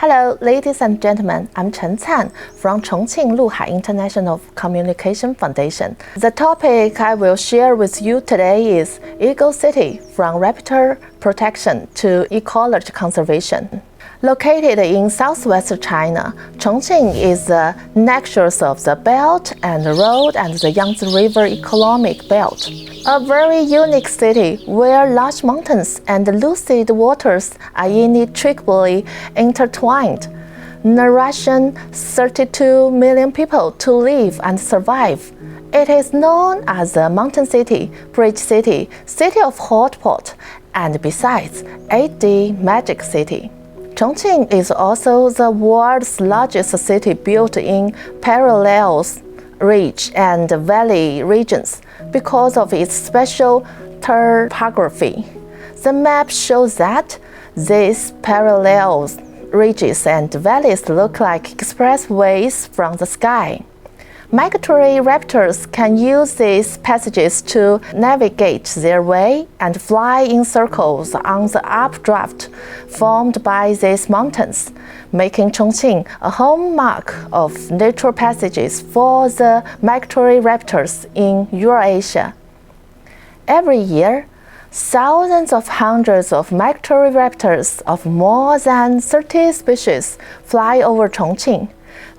Hello, ladies and gentlemen. I'm Chen Can from Chongqing Luhai International Communication Foundation. The topic I will share with you today is Eco City from Raptor protection to ecology conservation. Located in southwest China, Chongqing is the nexus of the Belt and Road and the Yangtze River economic belt. A very unique city where large mountains and lucid waters are inextricably intertwined, nourishing 32 million people to live and survive. It is known as the Mountain City, Bridge City, City of Hot Pot, and besides, 8D Magic City. Chongqing is also the world's largest city built in parallels, ridge and valley regions because of its special topography. The map shows that these parallels, ridges and valleys look like expressways from the sky. Migratory raptors can use these passages to navigate their way and fly in circles on the updraft formed by these mountains, making Chongqing a hallmark of natural passages for the migratory raptors in Eurasia. Every year, thousands of hundreds of migratory raptors of more than 30 species fly over Chongqing.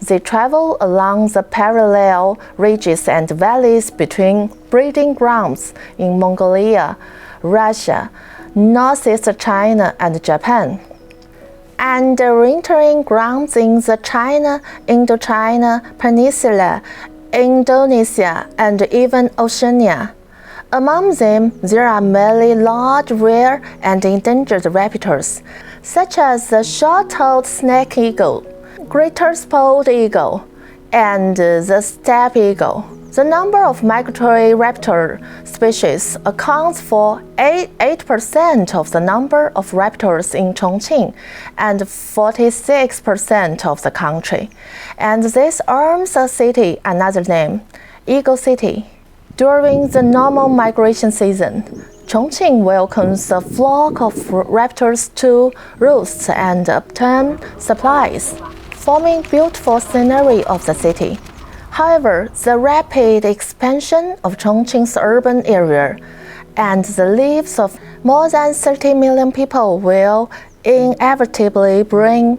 They travel along the parallel ridges and valleys between breeding grounds in Mongolia, Russia, Northeast China, and Japan, and wintering grounds in the China, Indochina Peninsula, Indonesia, and even Oceania. Among them, there are many large, rare, and endangered raptors, such as the short-tailed snake eagle, greater spotted eagle, and the steppe eagle. The number of migratory raptor species accounts for 8% of the number of raptors in Chongqing and 46% of the country. And this earns the city another name, Eco City. During the normal migration season, Chongqing welcomes a flock of raptors to roost and obtain supplies, forming beautiful scenery of the city. However, the rapid expansion of Chongqing's urban area and the lives of more than 30 million people will inevitably bring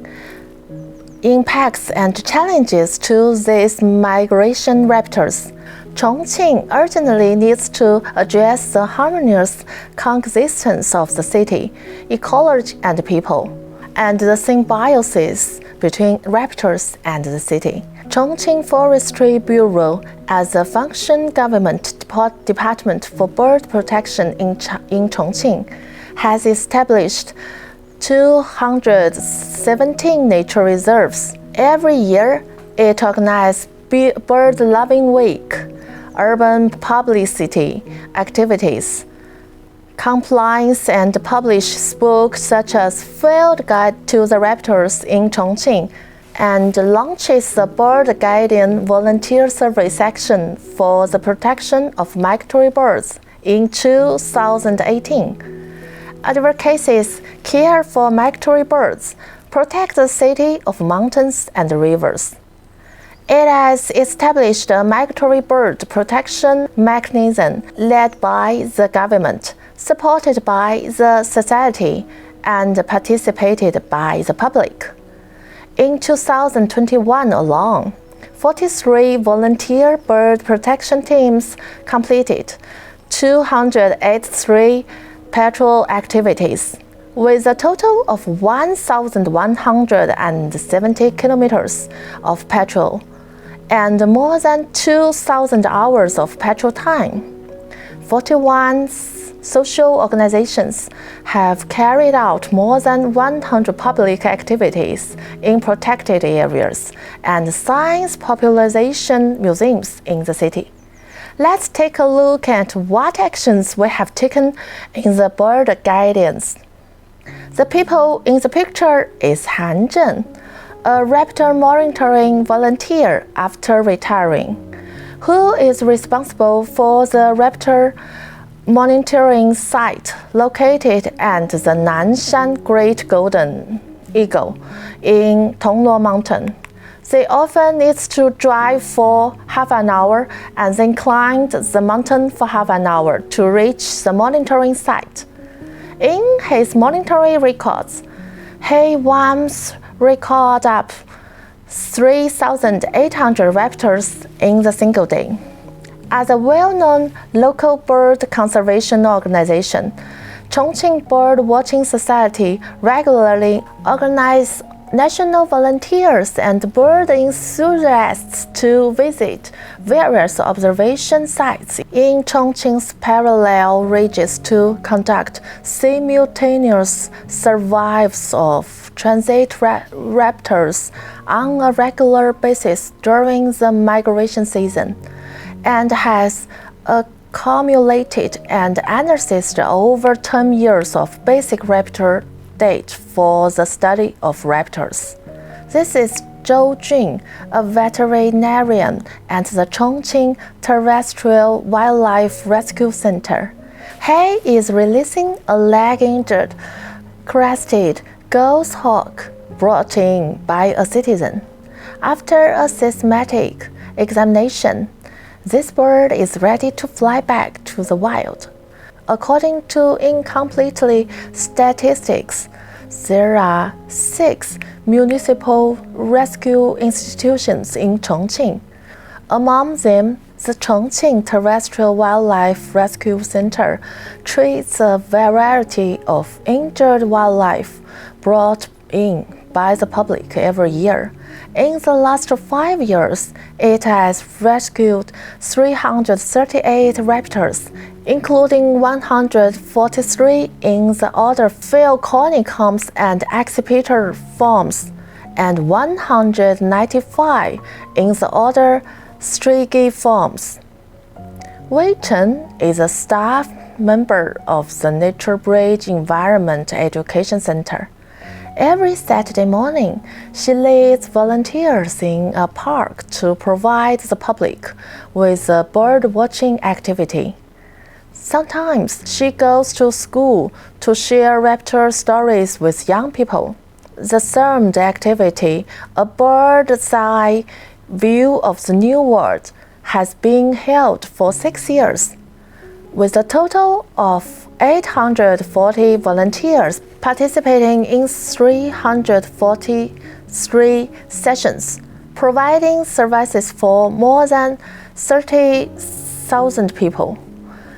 impacts and challenges to these migration raptors. Chongqing urgently needs to address the harmonious coexistence of the city, ecology, and people, and the symbiosis between raptors and the city. Chongqing Forestry Bureau, as a function government department for bird protection in Chongqing, has established 217 nature reserves. Every year, it organizes Bird Loving Week, urban publicity activities, compliance, and publish books such as Field Guide to the Raptors in Chongqing, and launches the Bird Guardian Volunteer Service Action for the protection of migratory birds in 2018. Advocates care for migratory birds, protect the city of mountains and rivers. It has established a migratory bird protection mechanism led by the government, supported by the society, and participated by the public. In 2021 alone, 43 volunteer bird protection teams completed 283 patrol activities, with a total of 1,170 kilometers of patrol and more than 2,000 hours of patrol time. 41 social organizations have carried out more than 100 public activities in protected areas and science popularization museums in the city. Let's take a look at what actions we have taken in the bird guidance. The people in the picture is Han Zhen, a raptor monitoring volunteer after retiring, who is responsible for the raptor monitoring site located at the Nanshan Great Golden eagle in Tongluo Mountain. They often need to drive for half an hour and then climb the mountain for half an hour to reach the monitoring site. In his monitoring records, he once recorded up 3,800 raptors in the single day. As a well-known local bird conservation organization, Chongqing Bird Watching Society regularly organizes national volunteers and bird enthusiasts to visit various observation sites in Chongqing's parallel ridges to conduct simultaneous surveys of transit raptors on a regular basis during the migration season, and has accumulated and analyzed over 10 years of basic raptor data for the study of raptors. This is Zhou Jun, a veterinarian at the Chongqing Terrestrial Wildlife Rescue Center. He is releasing a leg-injured crested goshawk brought in by a citizen. After a systematic examination, this bird is ready to fly back to the wild. According to incomplete statistics, there are 6 municipal rescue institutions in Chongqing. Among them, the Chongqing Terrestrial Wildlife Rescue Center treats a variety of injured wildlife brought in by the public every year. In the last 5 years, it has rescued 338 raptors, including 143 in the order Phaeoconyms and Accipitor forms, and 195 in the order Strigiformes. Wei Chen is a staff member of the Nature Bridge Environment Education Center. Every Saturday morning, she leads volunteers in a park to provide the public with a bird-watching activity. Sometimes she goes to school to share raptor stories with young people. The themed activity, A Bird's Eye View of the New World, has been held for 6 years, with a total of 840 volunteers participating in 343 sessions, providing services for more than 30,000 people.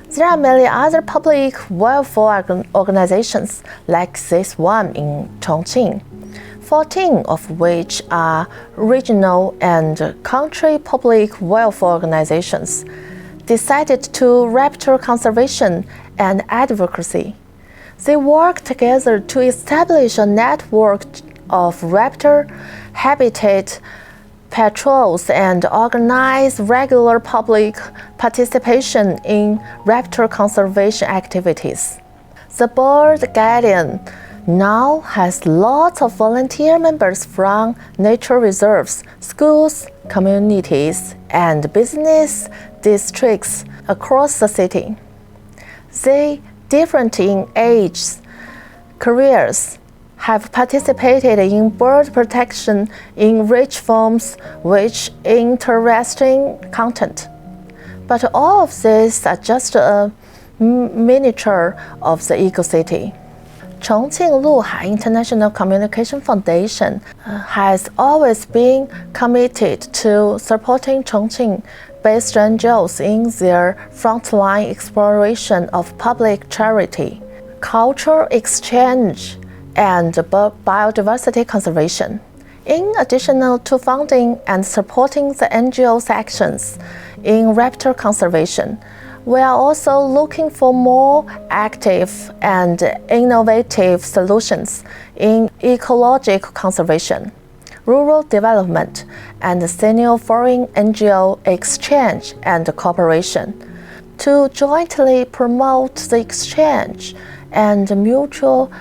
There are many other public welfare organizations like this one in Chongqing, 14 of which are regional and country public welfare organizations decided to raptor conservation and advocacy. They work together to establish a network of raptor habitat patrols and organize regular public participation in raptor conservation activities. The Bird Guardian now has lots of volunteer members from nature reserves, schools, communities, and business districts across the city. They, different in ages, careers, have participated in bird protection in rich forms with interesting content. But all of these are just a miniature of the eco-city. Chongqing Luhai International Communication Foundation has always been committed to supporting Chongqing-based NGOs in their frontline exploration of public charity, cultural exchange, and biodiversity conservation. In addition to funding and supporting the NGO's actions in raptor conservation, we are also looking for more active and innovative solutions in ecological conservation, rural development, and senior foreign NGO exchange and cooperation to jointly promote the exchange and mutual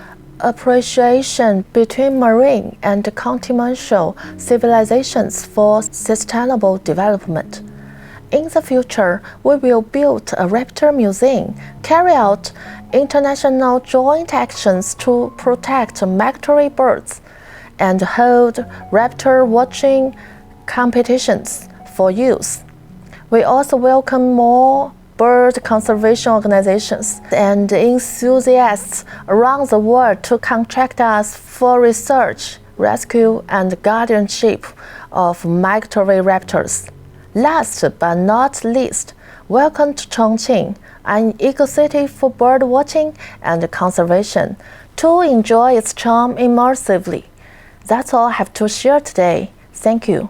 appreciation between marine and continental civilizations for sustainable development. In the future, we will build a raptor museum, carry out international joint actions to protect migratory birds, and hold raptor watching competitions for youth. We also welcome more bird conservation organizations and enthusiasts around the world to contact us for research, rescue, and guardianship of migratory raptors. Last but not least, welcome to Chongqing, an eco-city for bird watching and conservation, to enjoy its charm immersively. That's all I have to share today. Thank you.